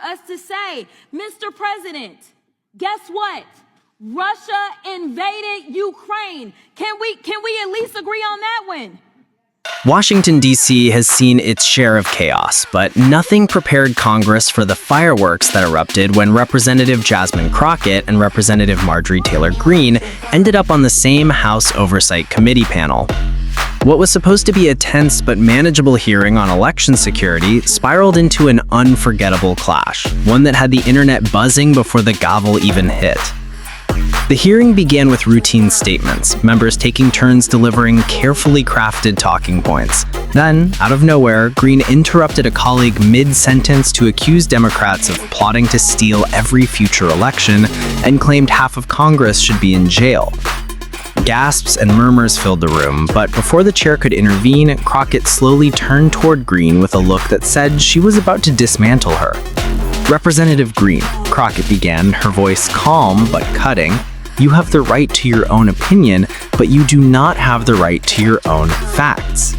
us to say, Mr. President, guess what? Russia invaded Ukraine. Can we at least agree on that one? Washington, D.C. has seen its share of chaos, but nothing prepared Congress for the fireworks that erupted when Representative Jasmine Crockett and Representative Marjorie Taylor Greene ended up on the same House Oversight Committee panel. What was supposed to be a tense but manageable hearing on election security spiraled into an unforgettable clash, one that had the internet buzzing before the gavel even hit. The hearing began with routine statements, members taking turns delivering carefully crafted talking points. Then, out of nowhere, Greene interrupted a colleague mid-sentence to accuse Democrats of plotting to steal every future election and claimed half of Congress should be in jail. Gasps and murmurs filled the room, but before the chair could intervene, Crockett slowly turned toward Greene with a look that said she was about to dismantle her. Representative Greene, Crockett began, her voice calm but cutting, "You have the right to your own opinion, but you do not have the right to your own facts."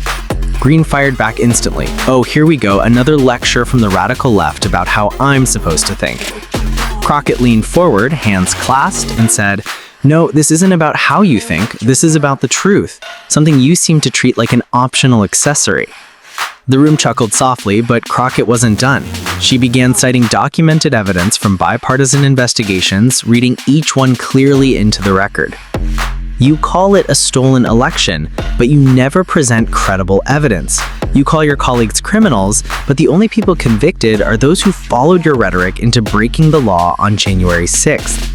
Greene fired back instantly. "Oh, here we go, another lecture from the radical left about how I'm supposed to think." Crockett leaned forward, hands clasped, and said, "No, this isn't about how you think, this is about the truth, something you seem to treat like an optional accessory." The room chuckled softly, but Crockett wasn't done. She began citing documented evidence from bipartisan investigations, reading each one clearly into the record. "You call it a stolen election, but you never present credible evidence. You call your colleagues criminals, but the only people convicted are those who followed your rhetoric into breaking the law on January 6th.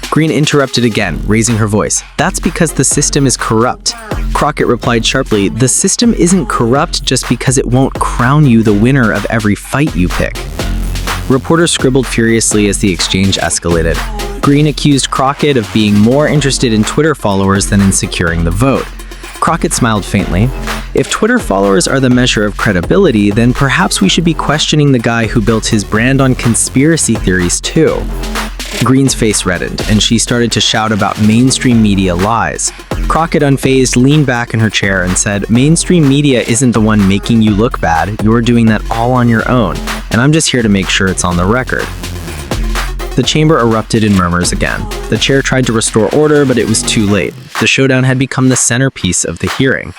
Greene interrupted again, raising her voice. "That's because the system is corrupt." Crockett replied sharply, "The system isn't corrupt just because it won't crown you the winner of every fight you pick." Reporters scribbled furiously as the exchange escalated. Greene accused Crockett of being more interested in Twitter followers than in securing the vote. Crockett smiled faintly. "If Twitter followers are the measure of credibility, then perhaps we should be questioning the guy who built his brand on conspiracy theories too." Greene's face reddened, and she started to shout about mainstream media lies. Crockett, unfazed, leaned back in her chair and said, "Mainstream media isn't the one making you look bad. You're doing that all on your own, and I'm just here to make sure it's on the record." The chamber erupted in murmurs again. The chair tried to restore order, but it was too late. The showdown had become the centerpiece of the hearing.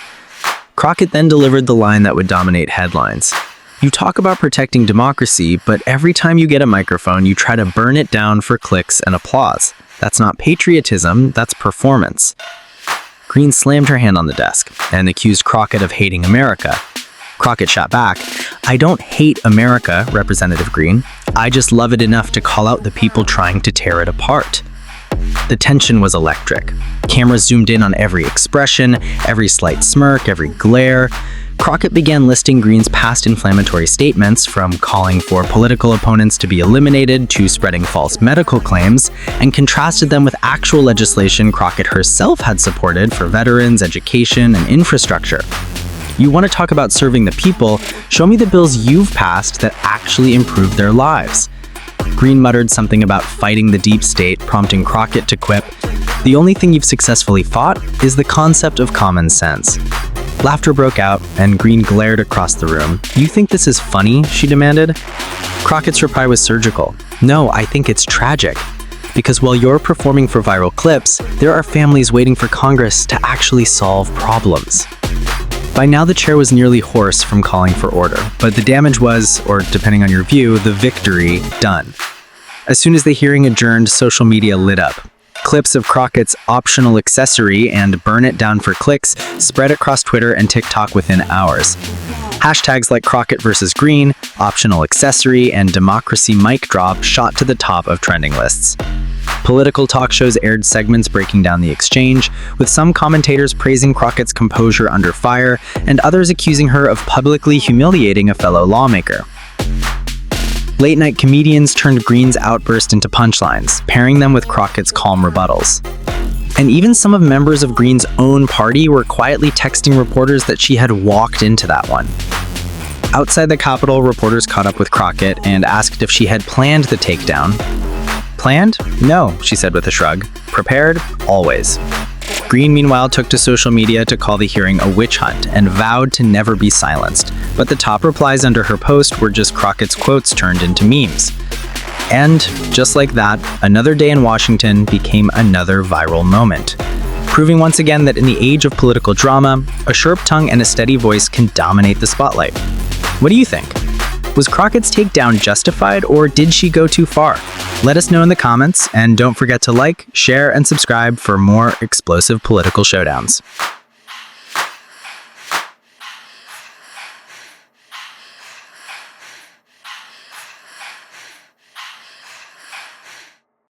Crockett then delivered the line that would dominate headlines. "You talk about protecting democracy, but every time you get a microphone, you try to burn it down for clicks and applause. That's not patriotism, that's performance." Greene slammed her hand on the desk and accused Crockett of hating America. Crockett shot back, "I don't hate America, Representative Greene. I just love it enough to call out the people trying to tear it apart." The tension was electric. Cameras zoomed in on every expression, every slight smirk, every glare. Crockett began listing Greene's past inflammatory statements, from calling for political opponents to be eliminated to spreading false medical claims, and contrasted them with actual legislation Crockett herself had supported for veterans, education, and infrastructure. "You want to talk about serving the people? Show me the bills you've passed that actually improved their lives." Greene muttered something about fighting the deep state, prompting Crockett to quip, "The only thing you've successfully fought is the concept of common sense." Laughter broke out, and Greene glared across the room. "You think this is funny?" she demanded. Crockett's reply was surgical. "No, I think it's tragic. Because while you're performing for viral clips, there are families waiting for Congress to actually solve problems." By now, the chair was nearly hoarse from calling for order, but the damage was, or depending on your view, the victory, done. As soon as the hearing adjourned, social media lit up. Clips of Crockett's optional accessory and "burn it down for clicks" spread across Twitter and TikTok within hours. Hashtags like Crockett versus Greene, optional accessory, and democracy mic drop shot to the top of trending lists. Political talk shows aired segments breaking down the exchange, with some commentators praising Crockett's composure under fire and others accusing her of publicly humiliating a fellow lawmaker. Late-night comedians turned Greene's outburst into punchlines, pairing them with Crockett's calm rebuttals. And even some of members of Greene's own party were quietly texting reporters that she had walked into that one. Outside the Capitol, reporters caught up with Crockett and asked if she had planned the takedown. "Planned? No," she said with a shrug. "Prepared? Always." Greene, meanwhile, took to social media to call the hearing a witch hunt and vowed to never be silenced. But the top replies under her post were just Crockett's quotes turned into memes. And just like that, another day in Washington became another viral moment, proving once again that in the age of political drama, a sharp tongue and a steady voice can dominate the spotlight. What do you think? Was Crockett's takedown justified, or did she go too far? Let us know in the comments, and don't forget to like, share, and subscribe for more explosive political showdowns.